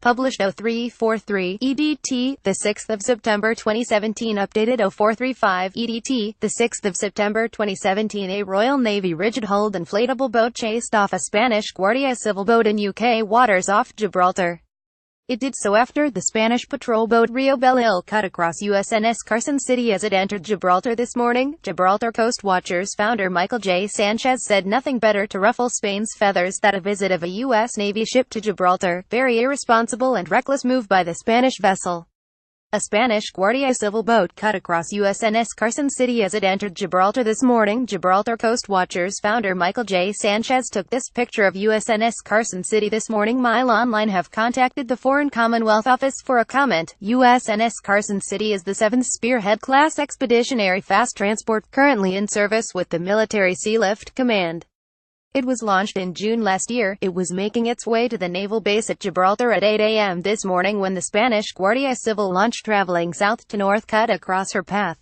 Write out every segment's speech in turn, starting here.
Published 0343 EDT, the 6th of September 2017. Updated 0435 EDT, the 6th of September 2017. A Royal Navy rigid-hulled inflatable boat chased off a Spanish Guardia Civil boat in UK waters off Gibraltar. It did so after the Spanish patrol boat Rio Belil cut across USNS Carson City as it entered Gibraltar this morning. Gibraltar Coast Watchers founder Michael J. Sanchez said nothing better to ruffle Spain's feathers than a visit of a U.S. Navy ship to Gibraltar. Very irresponsible and reckless move by the Spanish vessel. A Spanish Guardia Civil boat cut across USNS Carson City as it entered Gibraltar this morning. Gibraltar Coast Watchers founder Michael J. Sanchez took this picture of USNS Carson City this morning. Mail Online have contacted the Foreign Commonwealth Office for a comment. USNS Carson City is the 7th Spearhead-class expeditionary fast transport currently in service with the Military Sealift Command. It was launched in June last year. It was making its way to the naval base at Gibraltar at 8 a.m. this morning when the Spanish Guardia Civil launch traveling south to north cut across her path.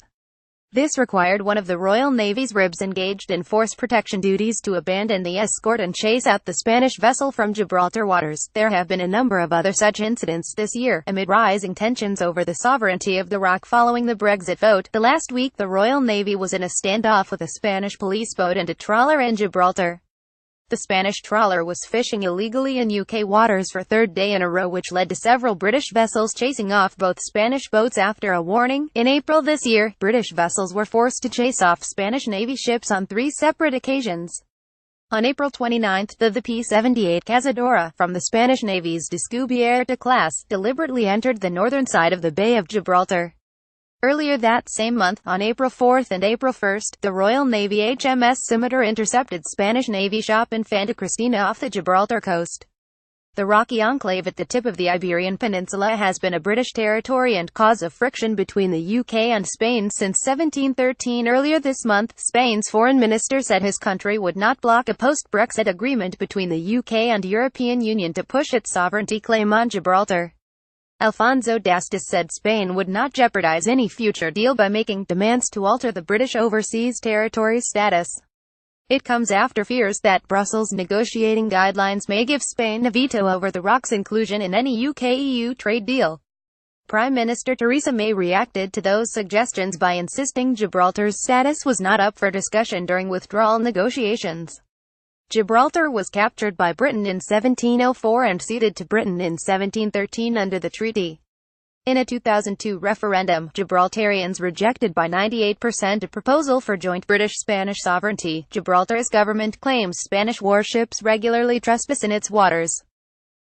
This required one of the Royal Navy's RIBs engaged in force protection duties to abandon the escort and chase out the Spanish vessel from Gibraltar waters. There have been a number of other such incidents this year, amid rising tensions over the sovereignty of the ROC following the Brexit vote. The last week, the Royal Navy was in a standoff with a Spanish police boat and a trawler in Gibraltar. The Spanish trawler was fishing illegally in UK waters for third day in a row, which led to several British vessels chasing off both Spanish boats after a warning. In April this year, British vessels were forced to chase off Spanish Navy ships on 3 separate occasions. On April 29, the P-78 Cazadora, from the Spanish Navy's Descubierta class, deliberately entered the northern side of the Bay of Gibraltar. Earlier that same month, on April 4 and April 1, the Royal Navy HMS Scimitar intercepted Spanish Navy shop Infanta Cristina off the Gibraltar coast. The rocky enclave at the tip of the Iberian Peninsula has been a British territory and cause of friction between the UK and Spain since 1713. Earlier this month, Spain's foreign minister said his country would not block a post-Brexit agreement between the UK and European Union to push its sovereignty claim on Gibraltar. Alfonso Dastis said Spain would not jeopardize any future deal by making demands to alter the British Overseas Territory status. It comes after fears that Brussels' negotiating guidelines may give Spain a veto over the ROC's inclusion in any UK-EU trade deal. Prime Minister Theresa May reacted to those suggestions by insisting Gibraltar's status was not up for discussion during withdrawal negotiations. Gibraltar was captured by Britain in 1704 and ceded to Britain in 1713 under the treaty. In a 2002 referendum, Gibraltarians rejected by 98% a proposal for joint British-Spanish sovereignty. Gibraltar's government claims Spanish warships regularly trespass in its waters.